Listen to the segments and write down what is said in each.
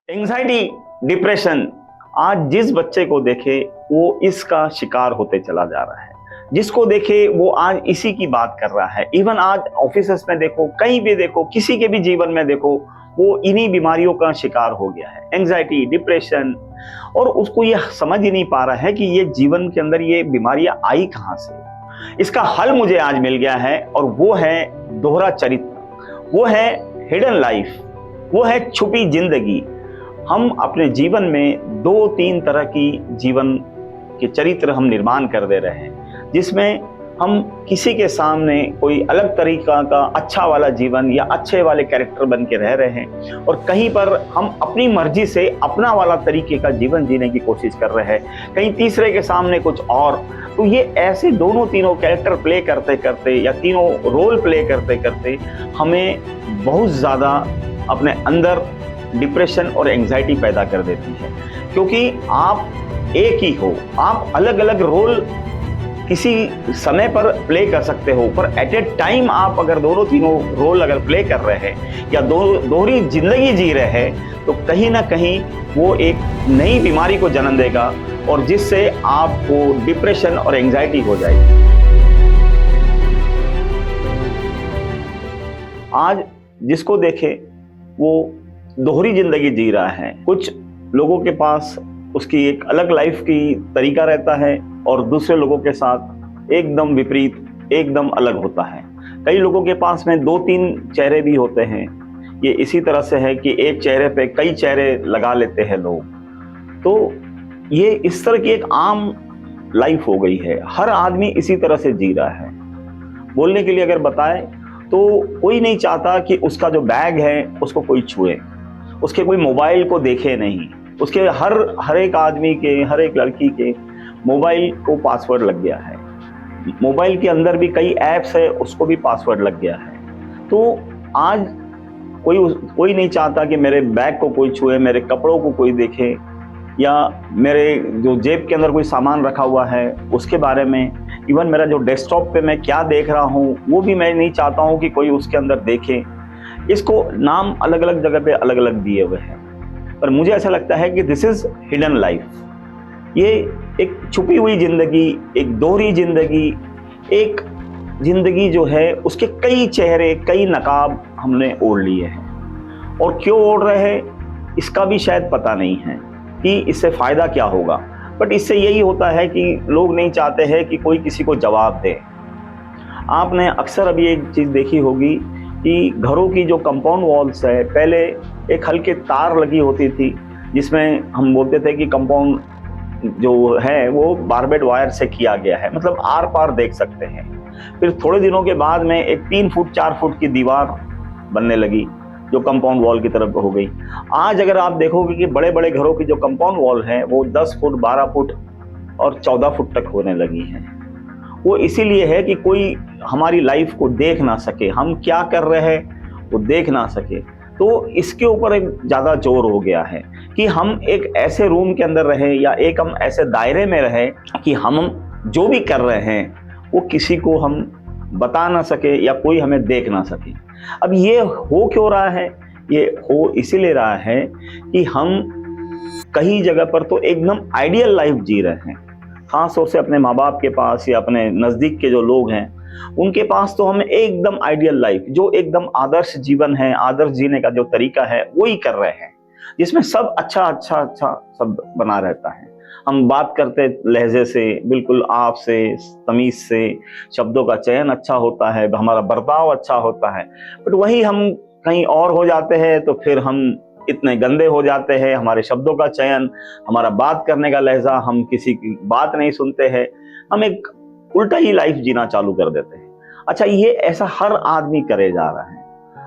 Anxiety, depression, आज जिस बच्चे को देखे वो इसका शिकार होते चला जा रहा है। जिसको देखे वो आज इसी की बात कर रहा है। इवन आज ऑफिसेस में देखो, कहीं भी देखो, किसी के भी जीवन में देखो, वो इन्हीं बीमारियों का शिकार हो गया है। एंजाइटी, डिप्रेशन, और उसको ये समझ ही नहीं पा रहा है कि ये जीवन के अंदर ये बीमारियां आई कहां से। इसका हल मुझे आज मिल गया है, और वो है दोहरा चरित्र, वो है हिडन लाइफ, वो है छुपी जिंदगी। हम अपने जीवन में दो तीन तरह की जीवन के चरित्र हम निर्माण कर दे रहे हैं, जिसमें हम किसी के सामने कोई अलग तरीका का अच्छा वाला जीवन या अच्छे वाले कैरेक्टर बन के रह रहे हैं, और कहीं पर हम अपनी मर्जी से अपना वाला तरीके का जीवन जीने की कोशिश कर रहे हैं, कहीं तीसरे के सामने कुछ और। तो ये ऐसे दोनों तीनों कैरेक्टर प्ले करते करते या तीनों रोल प्ले करते करते हमें बहुत ज़्यादा अपने अंदर डिप्रेशन और एंजाइटी पैदा कर देती है। क्योंकि आप एक ही हो, आप अलग अलग रोल किसी समय पर प्ले कर सकते हो, पर एट ए टाइम आप अगर दोनों तीनों रोल अगर प्ले कर रहे हैं या दोहरी जिंदगी जी रहे हैं, तो कहीं ना कहीं वो एक नई बीमारी को जन्म देगा, और जिससे आपको डिप्रेशन और एंजाइटी हो जाएगी। आज जिसको देखे वो दोहरी जिंदगी जी रहा है। कुछ लोगों के पास उसकी एक अलग लाइफ की तरीका रहता है, और दूसरे लोगों के साथ एकदम विपरीत, एकदम अलग होता है। कई लोगों के पास में दो तीन चेहरे भी होते हैं। ये इसी तरह से है कि एक चेहरे पे कई चेहरे लगा लेते हैं लोग। तो ये इस तरह की एक आम लाइफ हो गई है। हर आदमी इसी तरह से जी रहा है। बोलने के लिए अगर बताए तो कोई नहीं चाहता कि उसका जो बैग है उसको कोई छुए, उसके कोई मोबाइल को देखे नहीं। उसके हर एक आदमी के, हर एक लड़की के मोबाइल को पासवर्ड लग गया है। मोबाइल के अंदर भी कई ऐप्स है, उसको भी पासवर्ड लग गया है। तो आज कोई नहीं चाहता कि मेरे बैग को कोई छुए, मेरे कपड़ों को कोई देखे, या मेरे जो जेब के अंदर कोई सामान रखा हुआ है उसके बारे में, इवन मेरा जो डेस्कटॉप पे मैं क्या देख रहा हूँ वो भी मैं नहीं चाहता हूँ कि कोई उसके अंदर देखे। इसको नाम अलग अलग जगह पे अलग अलग दिए हुए हैं, पर मुझे ऐसा लगता है कि दिस इज हिडन लाइफ। ये एक छुपी हुई जिंदगी, एक दोहरी जिंदगी, एक जिंदगी जो है उसके कई चेहरे, कई नकाब हमने ओढ़ लिए हैं। और क्यों ओढ़ रहे हैं इसका भी शायद पता नहीं है कि इससे फायदा क्या होगा, बट इससे यही होता है कि लोग नहीं चाहते हैं कि कोई किसी को जवाब दे। आपने अक्सर अभी एक चीज़ देखी होगी कि घरों की जो कंपाउंड वॉल्स है, पहले एक हल्के तार लगी होती थी, जिसमें हम बोलते थे कि कंपाउंड जो है वो बारबेड वायर से किया गया है, मतलब आर पार देख सकते हैं। फिर थोड़े दिनों के बाद में एक 3 फुट 4 फुट की दीवार बनने लगी जो कंपाउंड वॉल की तरफ हो गई। आज अगर आप देखोगे कि बड़े बड़े घरों की जो कंपाउंड वॉल है वो 10 फुट 12 फुट और 14 फुट तक होने लगी है। वो इसीलिए है कि कोई हमारी लाइफ को देख ना सके, हम क्या कर रहे हैं वो देख ना सके। तो इसके ऊपर एक ज़्यादा जोर हो गया है कि हम एक ऐसे रूम के अंदर रहें, या एक हम ऐसे दायरे में रहें कि हम जो भी कर रहे हैं वो किसी को हम बता ना सके या कोई हमें देख ना सके। अब ये हो क्यों रहा है? ये हो इसीलिए रहा है कि हम कई जगह पर तो एकदम आइडियल लाइफ जी रहे हैं, खास तौर से अपने माँ बाप के पास या अपने नज़दीक के जो लोग हैं उनके पास तो हम एकदम आइडियल लाइफ, जो एकदम आदर्श जीवन है, आदर्श जीने का जो तरीका है वो ही कर रहे हैं, जिसमें सब अच्छा अच्छा अच्छा सब बना रहता है। हम बात करते लहजे से, बिल्कुल आप से, तमीज़ से, शब्दों का चयन अच्छा होता है, हमारा बर्ताव अच्छा होता है, बट वही हम कहीं और हो जाते हैं तो फिर हम इतने गंदे हो जाते हैं। हमारे शब्दों का चयन, हमारा बात करने का लहजा, हम किसी की बात नहीं सुनते हैं, हम एक उल्टा ही लाइफ जीना चालू कर देते हैं। अच्छा, ये ऐसा हर आदमी करे जा रहा है।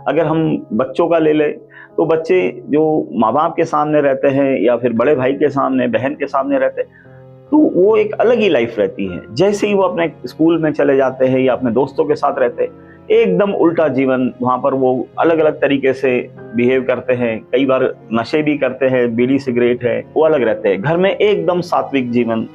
अगर हम बच्चों का ले ले तो बच्चे जो माँ बाप के सामने रहते हैं या फिर बड़े भाई के सामने, बहन के सामने रहते हैं, तो वो एक अलग ही लाइफ रहती है। जैसे ही वो अपने स्कूल में चले जाते हैं या अपने दोस्तों के साथ रहते हैं, एकदम उल्टा जीवन। वहाँ पर वो अलग अलग तरीके से बिहेव करते हैं, कई बार नशे भी करते हैं, बीड़ी सिगरेट है वो अलग रहते हैं। घर में एकदम सात्विक जीवन,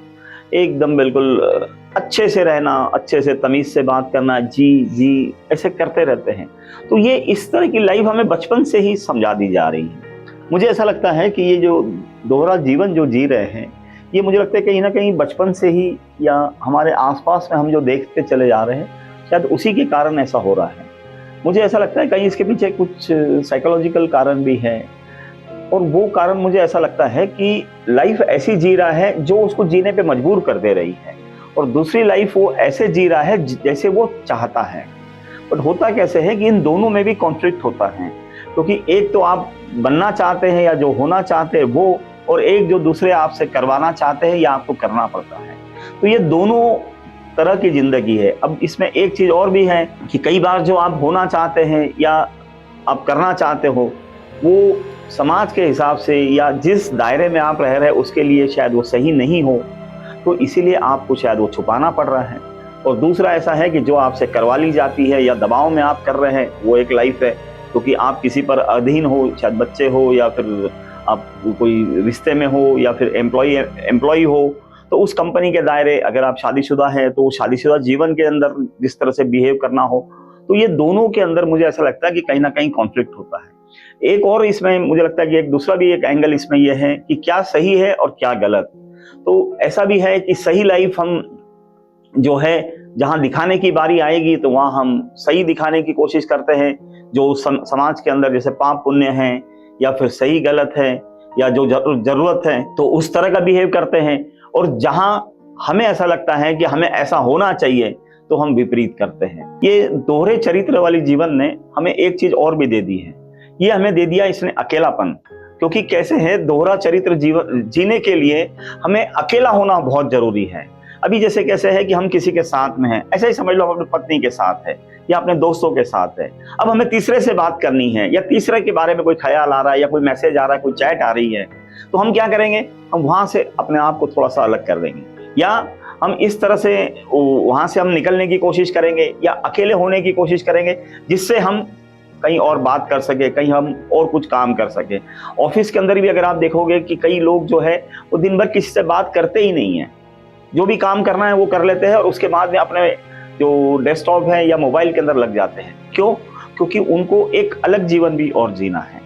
एकदम बिल्कुल अच्छे से रहना, अच्छे से तमीज से बात करना, जी ऐसे करते रहते हैं। तो ये इस तरह की लाइफ हमें बचपन से ही समझा दी जा रही है। मुझे ऐसा लगता है कि ये जो दोहरा जीवन जो जी रहे हैं, ये मुझे लगता है कहीं ना कहीं बचपन से ही या हमारे आसपास में हम जो देखते चले जा रहे हैं, शायद उसी के कारण ऐसा हो रहा है। मुझे ऐसा लगता है कहीं इसके पीछे कुछ साइकोलॉजिकल कारण भी है, और वो कारण मुझे ऐसा लगता है कि लाइफ ऐसी जी रहा है जो उसको जीने पे मजबूर कर दे रही है, और दूसरी लाइफ वो ऐसे जी रहा है जैसे वो चाहता है। बट होता कैसे है कि इन दोनों में भी कॉन्फ्लिक्ट होता है, क्योंकि एक तो आप बनना चाहते हैं या जो होना चाहते हैं वो, और एक जो दूसरे आपसे करवाना चाहते हैं या आपको करना पड़ता है। तो ये दोनों तरह की जिंदगी है। अब इसमें एक चीज और भी है कि कई बार जो आप होना चाहते हैं या आप करना चाहते हो, वो समाज के हिसाब से या जिस दायरे में आप रह रहे हैं उसके लिए शायद वो सही नहीं हो, तो इसीलिए आपको शायद वो छुपाना पड़ रहा है। और दूसरा ऐसा है कि जो आपसे करवा ली जाती है या दबाव में आप कर रहे हैं, वो एक लाइफ है, क्योंकि आप किसी पर अधीन हो, शायद बच्चे हो या फिर आप कोई रिश्ते में हो या फिर एम्प्लॉय हो, तो उस कंपनी के दायरे, अगर आप शादीशुदा हैं तो शादीशुदा जीवन के अंदर जिस तरह से बिहेव करना हो, तो ये दोनों के अंदर मुझे ऐसा लगता है कि कहीं ना कहीं कॉन्फ्लिक्ट होता है। एक और इसमें मुझे लगता है कि एक दूसरा भी एक एंगल इसमें यह है कि क्या सही है और क्या गलत। तो ऐसा भी है कि सही लाइफ हम जो है जहां दिखाने की बारी आएगी तो वहां हम सही दिखाने की कोशिश करते हैं, जो समाज के अंदर जैसे पाप पुण्य है या फिर सही गलत है या जो जरूरत है, तो उस तरह का बिहेव करते हैं। और जहां हमें ऐसा लगता है कि हमें ऐसा होना चाहिए तो हम विपरीत करते हैं। ये दोहरे चरित्र वाली जीवन ने हमें एक चीज और भी दे दी है, ये हमें दे दिया इसने अकेलापन। क्योंकि कैसे है, दोहरा चरित्र जीवन जीने के लिए हमें अकेला होना बहुत जरूरी है। अभी जैसे कैसे है कि हम किसी के साथ में हैं, ऐसा ही समझ लो अपनी पत्नी के साथ है या अपने दोस्तों के साथ है। अब हमें तीसरे से बात करनी है या तीसरे के बारे में कोई ख्याल आ रहा है या कोई मैसेज आ रहा है, कोई चैट आ रही है, तो हम क्या करेंगे, हम वहां से अपने आप को थोड़ा सा अलग कर देंगे, या हम इस तरह से वहां से हम निकलने की कोशिश करेंगे या अकेले होने की कोशिश करेंगे, जिससे हम कहीं और बात कर सके, कहीं हम और कुछ काम कर सके। ऑफिस के अंदर भी अगर आप देखोगे कि कई लोग जो है वो दिन भर किसी से बात करते ही नहीं है, जो भी काम करना है वो कर लेते हैं और उसके बाद में अपने जो डेस्कटॉप है या मोबाइल के अंदर लग जाते हैं। क्यों? क्योंकि उनको एक अलग जीवन भी और जीना है।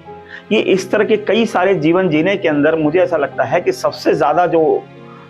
ये इस तरह के कई सारे जीवन जीने के अंदर मुझे ऐसा लगता है कि सबसे ज्यादा जो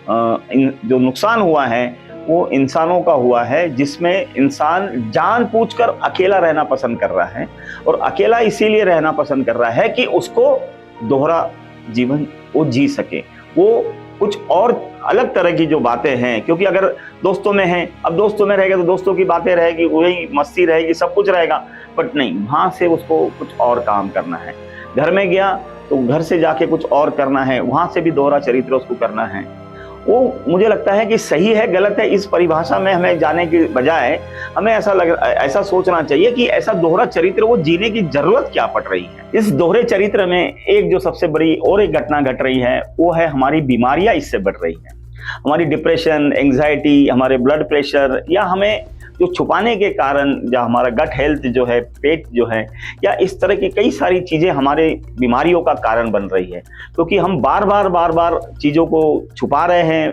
नुकसान हुआ है वो इंसानों का हुआ है, जिसमें इंसान जानबूझकर अकेला रहना पसंद कर रहा है, और अकेला इसीलिए रहना पसंद कर रहा है कि उसको दोहरा जीवन वो जी सके, वो कुछ और अलग तरह की जो बातें हैं। क्योंकि अगर दोस्तों में हैं, अब दोस्तों में रहेगा तो दोस्तों की बातें रहेगी, वही मस्ती रहेगी, सब कुछ रहेगा, बट नहीं, वहां से उसको कुछ और काम करना है। घर में गया तो घर से जाके कुछ और करना है, वहां से भी दोहरा चरित्र उसको करना है। वो मुझे लगता है कि सही है गलत है इस परिभाषा में हमें जाने की बजाय हमें ऐसा सोचना चाहिए कि ऐसा दोहरा चरित्र वो जीने की जरूरत क्या पड़ रही है। इस दोहरे चरित्र में एक जो सबसे बड़ी और एक घटना घट रही है वो है हमारी बीमारियां इससे बढ़ रही है। हमारी डिप्रेशन, एंग्जाइटी, हमारे ब्लड प्रेशर, या हमें जो छुपाने के कारण या हमारा गट हेल्थ जो है, पेट जो है, या इस तरह की कई सारी चीजें हमारे बीमारियों का कारण बन रही है। क्योंकि हम बार बार चीजों को छुपा रहे हैं,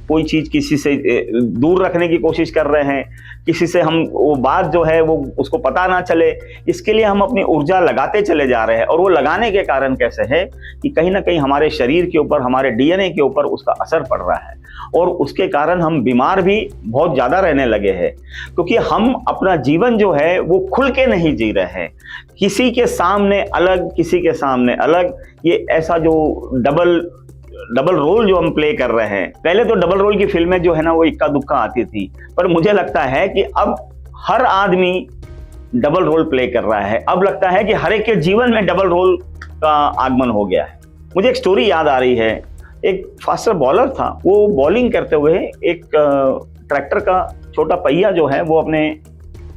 कोई चीज किसी से दूर रखने की कोशिश कर रहे हैं, किसी से हम वो बात जो है वो उसको पता ना चले, इसके लिए हम अपनी ऊर्जा लगाते चले जा रहे हैं। और वो लगाने के कारण कैसे है कि कहीं ना कहीं हमारे शरीर के ऊपर, हमारे डीएनए के ऊपर उसका असर पड़ रहा है, और उसके कारण हम बीमार भी बहुत ज्यादा रहने लगे हैं। क्योंकि हम अपना जीवन जो है वो खुल के नहीं जी रहे हैं, किसी के सामने अलग, किसी के सामने अलग। ये ऐसा जो डबल रोल जो हम प्ले कर रहे हैं, पहले तो डबल रोल की फिल्में जो है ना वो इक्का दुक्का आती थी, पर मुझे लगता है कि अब हर आदमी डबल रोल प्ले कर रहा है। अब लगता है कि हर एक के जीवन में डबल रोल का आगमन हो गया है। मुझे एक स्टोरी याद आ रही है, एक फास्टर बॉलर था, वो बॉलिंग करते हुए एक ट्रैक्टर का छोटा पहिया जो है वो अपने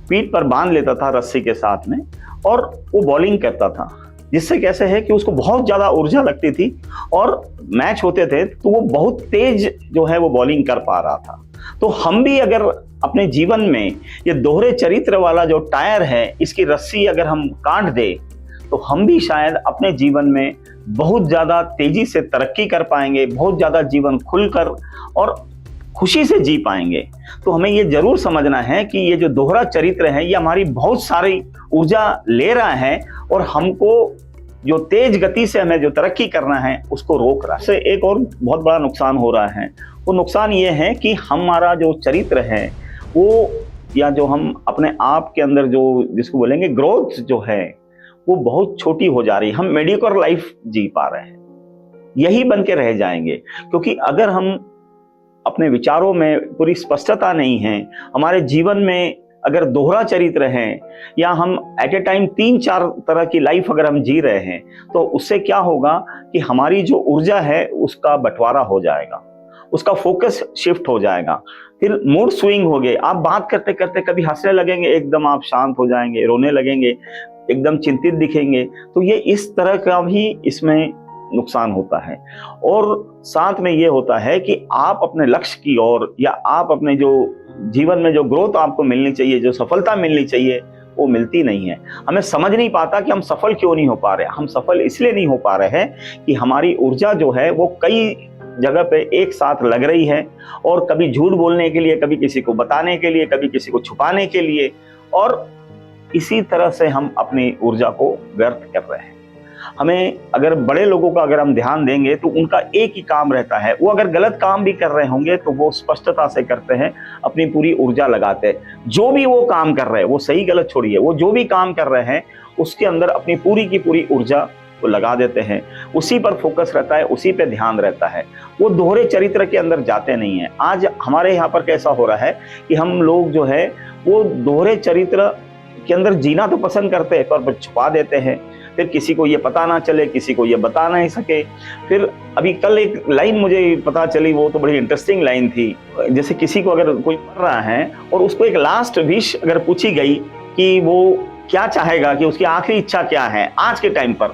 पीठ पर बांध लेता था रस्सी के साथ में, और वो बॉलिंग करता था, जिससे कैसे है कि उसको बहुत ज्यादा ऊर्जा लगती थी, और मैच होते थे तो वो बहुत तेज जो है वो बॉलिंग कर पा रहा था। तो हम भी अगर अपने जीवन में ये दोहरे चरित्र वाला जो टायर है, इसकी रस्सी अगर हम काट दे, तो हम भी शायद अपने जीवन में बहुत ज्यादा तेजी से तरक्की कर पाएंगे, बहुत ज्यादा जीवन खुलकर और खुशी से जी पाएंगे। तो हमें ये जरूर समझना है कि ये जो दोहरा चरित्र है ये हमारी बहुत सारी ऊर्जा ले रहा है, और हमको जो तेज गति से हमें जो तरक्की करना है उसको रोक रहा है। इससे एक और बहुत बड़ा नुकसान हो रहा है। वो नुकसान ये है कि हमारा जो चरित्र है वो, या जो हम अपने आप के अंदर जो जिसको बोलेंगे ग्रोथ जो है, वो बहुत छोटी हो जा रही है। हम मेडियोकर लाइफ जी पा रहे हैं, यही बन के रह जाएंगे। क्योंकि अगर हम अपने विचारों में पूरी स्पष्टता नहीं है, हमारे जीवन में अगर दोहरा चरित्र है, या हम एट ए टाइम 3-4 तरह की लाइफ अगर हम जी रहे हैं, तो उससे क्या होगा कि हमारी जो ऊर्जा है उसका बंटवारा हो जाएगा, उसका फोकस शिफ्ट हो जाएगा, फिर मूड स्विंग हो गए। आप बात करते करते कभी हंसने लगेंगे, एकदम आप शांत हो जाएंगे, रोने लगेंगे, एकदम चिंतित दिखेंगे। तो ये इस तरह का भी इसमें नुकसान होता है। और साथ में ये होता है कि आप अपने लक्ष्य की ओर, या आप अपने जो जीवन में जो ग्रोथ आपको मिलनी चाहिए, जो सफलता मिलनी चाहिए, वो मिलती नहीं है। हमें समझ नहीं पाता कि हम सफल क्यों नहीं हो पा रहे। हम सफल इसलिए नहीं हो पा रहे हैं कि हमारी ऊर्जा जो है वो कई जगह पे एक साथ लग रही है, और कभी झूठ बोलने के लिए, कभी किसी को बताने के लिए, कभी किसी को छुपाने के लिए, और इसी तरह से हम अपनी ऊर्जा को व्यर्थ कर रहे हैं। हमें अगर बड़े लोगों का अगर हम ध्यान देंगे तो उनका एक ही काम रहता है, वो अगर गलत काम भी कर रहे होंगे तो वो स्पष्टता से करते हैं, अपनी पूरी ऊर्जा लगाते हैं। जो भी वो काम कर रहे हैं, वो सही गलत छोड़िए, वो जो भी काम कर रहे हैं उसके अंदर अपनी पूरी की पूरी ऊर्जा को लगा देते हैं, उसी पर फोकस रहता है, उसी पे ध्यान रहता है। वो दोहरे चरित्र के अंदर जाते नहीं है। आज हमारे यहाँ पर कैसा हो रहा है कि हम लोग जो है वो दोहरे चरित्र के अंदर जीना तो पसंद करते हैं, पर छुपा देते हैं, फिर किसी को ये पता ना चले, किसी को ये बता नहीं सके। फिर अभी कल एक लाइन मुझे पता चली, वो तो बड़ी इंटरेस्टिंग लाइन थी। जैसे किसी को अगर कोई मर रहा है और उसको एक लास्ट विश अगर पूछी गई कि वो क्या चाहेगा, कि उसकी आखिरी इच्छा क्या है आज के टाइम पर,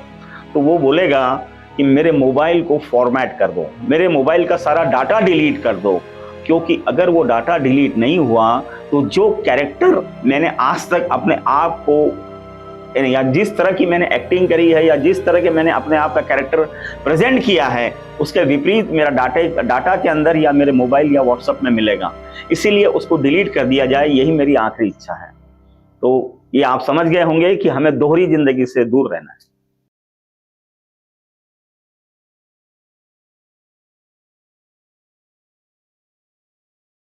तो वो बोलेगा कि मेरे मोबाइल को फॉर्मेट कर दो, मेरे मोबाइल का सारा डाटा डिलीट कर दो। क्योंकि अगर वो डाटा डिलीट नहीं हुआ तो जो कैरेक्टर मैंने आज तक अपने आप को, या जिस तरह की मैंने एक्टिंग करी है, या जिस तरह के मैंने अपने आप का कैरेक्टर प्रेजेंट किया है, उसके विपरीत मेरा डाटा के अंदर या मेरे मोबाइल या व्हाट्सएप में मिलेगा। इसीलिए उसको डिलीट कर दिया जाए, यही मेरी आखिरी इच्छा है। तो ये आप समझ गए होंगे कि हमें दोहरी जिंदगी से दूर रहना है।